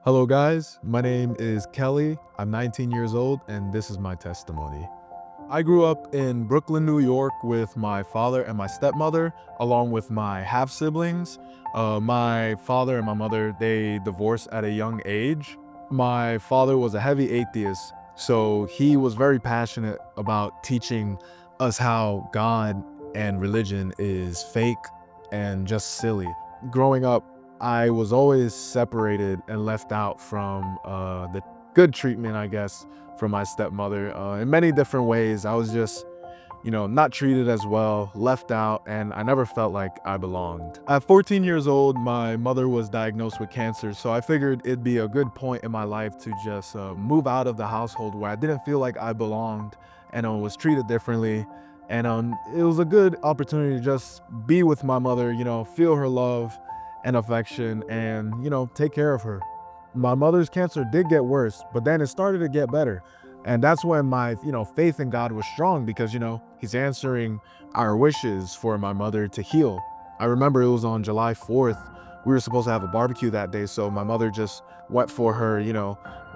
Hello guys, my name is Kelly. I'm 19 years old and this is my testimony. I grew up in Brooklyn, New York with my father and my stepmother, along with my half siblings. My father and my mother, they divorced at a young age. My father was a heavy atheist, so he was very passionate about teaching us how God and religion is fake and just silly. Growing up, I was always separated and left out from the good treatment, I guess, from my stepmother. In many different ways, I was just, not treated as well, left out, and I never felt like I belonged. At 14 years old, my mother was diagnosed with cancer, so I figured it'd be a good point in my life to just move out of the household where I didn't feel like I belonged and was treated differently. And it was a good opportunity to just be with my mother, feel her love and affection and, take care of her. My mother's cancer did get worse, but then it started to get better. And that's when my, faith in God was strong because, he's answering our wishes for my mother to heal. I remember it was on July 4th. We were supposed to have a barbecue that day. So my mother just went for her,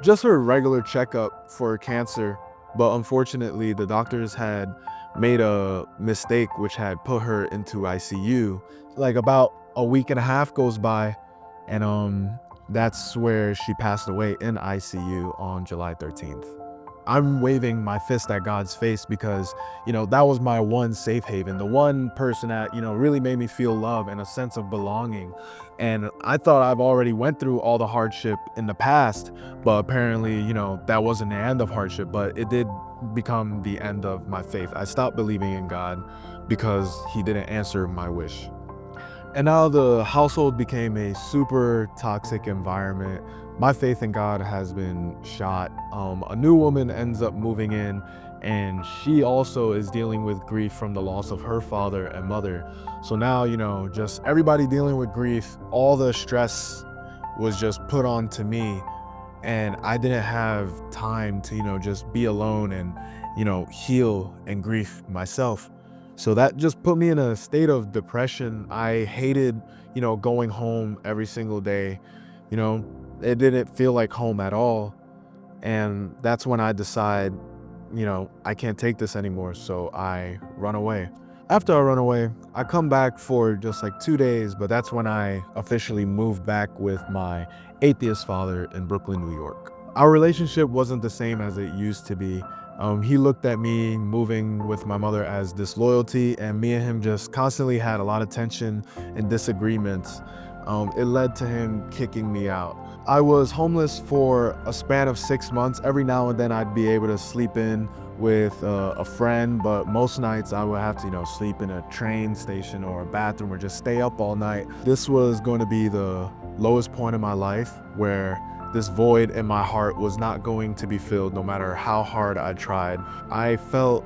just her regular checkup for cancer. But unfortunately, the doctors had made a mistake, which had put her into ICU. Like about a week and a half goes by, and that's where she passed away in ICU on July 13th. I'm waving my fist at God's face because, that was my one safe haven, the one person that, really made me feel love and a sense of belonging. And I thought I've already went through all the hardship in the past, but apparently, that wasn't the end of hardship, but it did become the end of my faith. I stopped believing in God because he didn't answer my wish. And now the household became a super toxic environment. My faith in God has been shot. A new woman ends up moving in, and she also is dealing with grief from the loss of her father and mother. So now, just everybody dealing with grief, all the stress was just put on to me. And I didn't have time to, just be alone and, heal and grief myself. So that just put me in a state of depression. I hated, going home every single day. You know, it didn't feel like home at all. And that's when I decide, I can't take this anymore. So I run away. After I run away, I come back for just like 2 days, but that's when I officially moved back with my atheist father in Brooklyn, New York. Our relationship wasn't the same as it used to be. He looked at me moving with my mother as disloyalty, and me and him just constantly had a lot of tension and disagreements. It led to him kicking me out. I was homeless for a span of 6 months. Every now and then I'd be able to sleep in with a friend, but most nights I would have to, sleep in a train station or a bathroom or just stay up all night. This was going to be the lowest point in my life where this void in my heart was not going to be filled no matter how hard I tried. I felt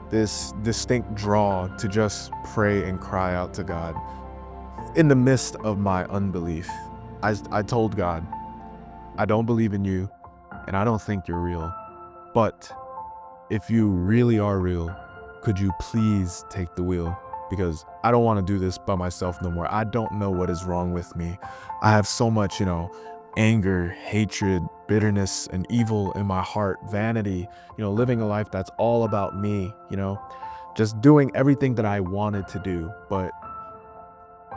this distinct draw to just pray and cry out to God. In the midst of my unbelief, I told God, I don't believe in you and I don't think you're real. But if you really are real, could you please take the wheel? Because I don't want to do this by myself no more. I don't know what is wrong with me. I have so much, anger, hatred, bitterness, and evil in my heart, vanity, living a life that's all about me, just doing everything that I wanted to do, but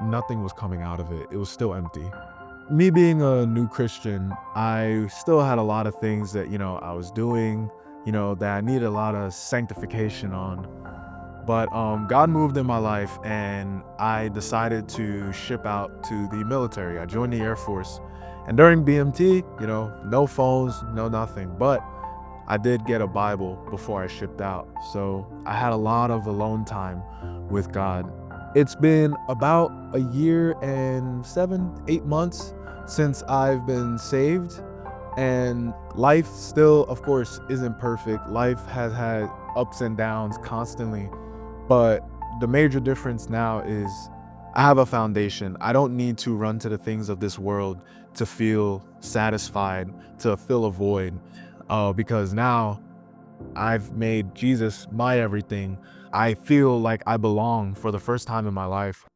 nothing was coming out of it. It was still empty. Me being a new Christian, I still had a lot of things that, I was doing, that I needed a lot of sanctification on. But God moved in my life and I decided to ship out to the military. I joined the Air Force. And during BMT, no phones, no nothing. But I did get a Bible before I shipped out. So I had a lot of alone time with God. It's been about a year and 7, 8 months since I've been saved. And life still, of course, isn't perfect. Life has had ups and downs constantly. But the major difference now is I have a foundation. I don't need to run to the things of this world to feel satisfied, to fill a void, because now I've made Jesus my everything. I feel like I belong for the first time in my life.